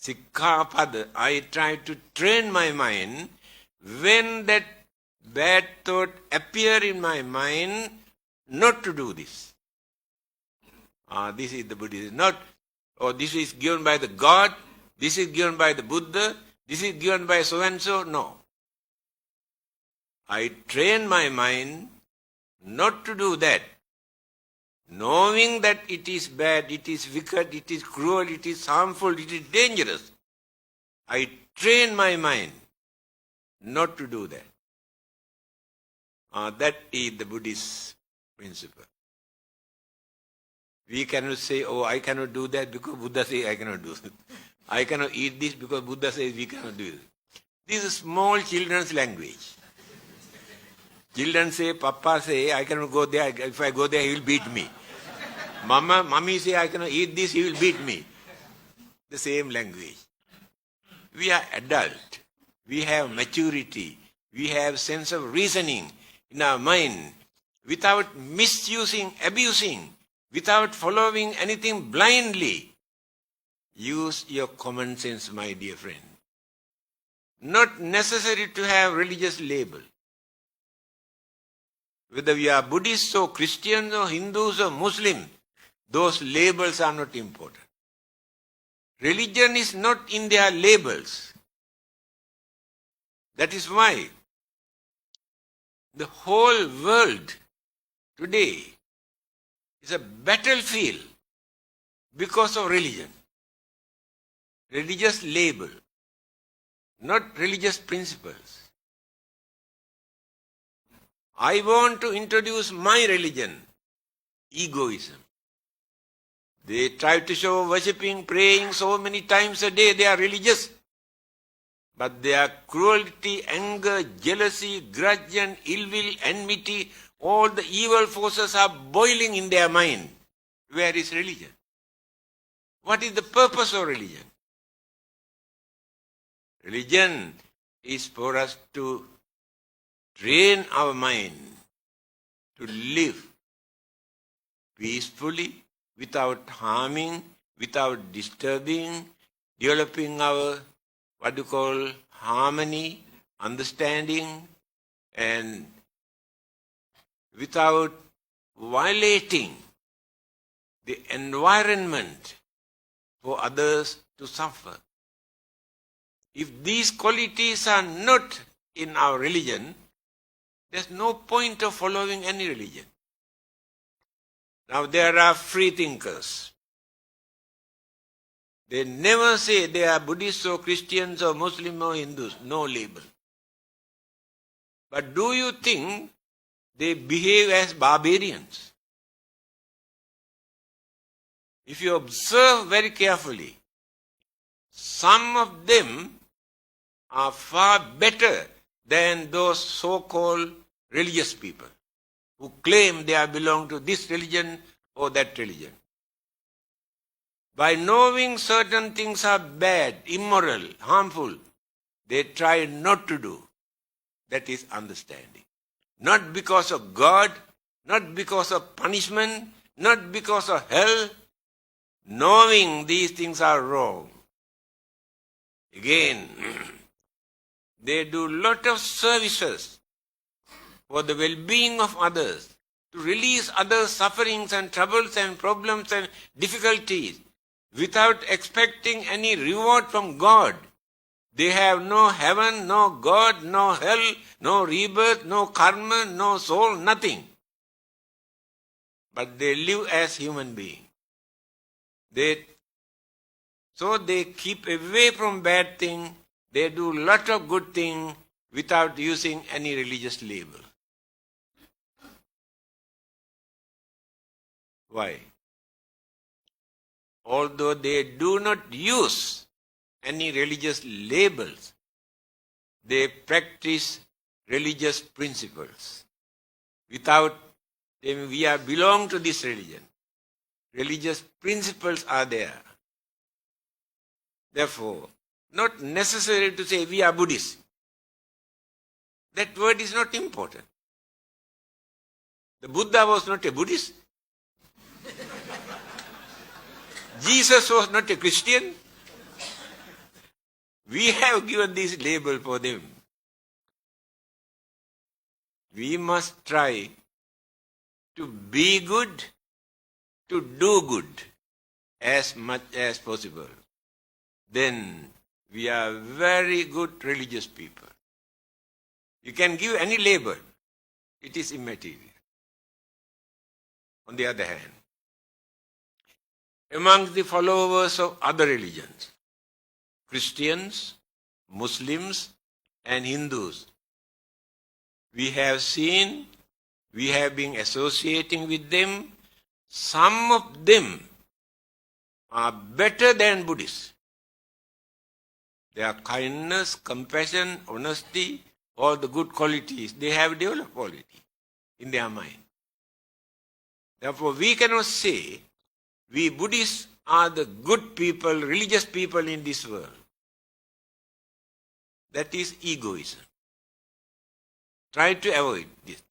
Sikkhapada, I try to train my mind when that bad thought appear in my mind not to do this. This is the Buddhism. Not, this is given by the God, this is given by the Buddha, this is given by so and so. No. I train my mind not to do that. Knowing that it is bad, it is wicked, it is cruel, it is harmful, it is dangerous. I train my mind not to do that. That is the Buddhist principle. We cannot say, I cannot do that because Buddha says I cannot do it. I cannot eat this because Buddha says we cannot do it. This is small children's language. Children say, Papa say, I cannot go there. If I go there, he will beat me. Mommy say, I cannot eat this, he will beat me. The same language. We are adult. We have maturity. We have sense of reasoning in our mind. Without misusing, abusing, without following anything blindly. Use your common sense, my dear friend. Not necessary to have religious label. Whether we are Buddhists or Christians or Hindus or Muslims, those labels are not important. Religion is not in their labels. That is why the whole world today is a battlefield because of religion. Religious label, not religious principles. I want to introduce my religion, egoism. They try to show worshipping, praying so many times a day, they are religious. But their cruelty, anger, jealousy, grudge and ill will, enmity, all the evil forces are boiling in their mind. Where is religion? What is the purpose of religion? Religion is for us to train our mind to live peacefully, without harming, without disturbing, developing our, harmony, understanding, and without violating the environment for others to suffer. If these qualities are not in our religion, there's no point of following any religion. Now there are free thinkers. They never say they are Buddhists or Christians or Muslims or Hindus. No label. But do you think they behave as barbarians? If you observe very carefully, some of them are far better than those so-called religious people who claim they belong to this religion or that religion. By knowing certain things are bad, immoral, harmful, they try not to do. That is understanding. Not because of God, not because of punishment, not because of hell. Knowing these things are wrong. Again, they do lot of services for the well-being of others, to release others' sufferings and troubles and problems and difficulties without expecting any reward from God. They have no heaven, no God, no hell, no rebirth, no karma, no soul, nothing. But they live as human beings. So they keep away from bad things. They do lot of good things without using any religious label. Why? Although they do not use any religious labels, they practice religious principles. Without them, we belong to this religion. Religious principles are there. Therefore, not necessary to say we are Buddhists. That word is not important. The Buddha was not a Buddhist. Jesus was not a Christian. We have given this label for them. We must try to be good, to do good as much as possible. Then we are very good religious people. You can give any label. It is immaterial. On the other hand, among the followers of other religions, Christians, Muslims, and Hindus, we have been associating with them. Some of them are better than Buddhists. Their kindness, compassion, honesty, all the good qualities, they have developed quality in their mind. Therefore, we cannot say we Buddhists are the good people, religious people in this world. That is egoism. Try to avoid this.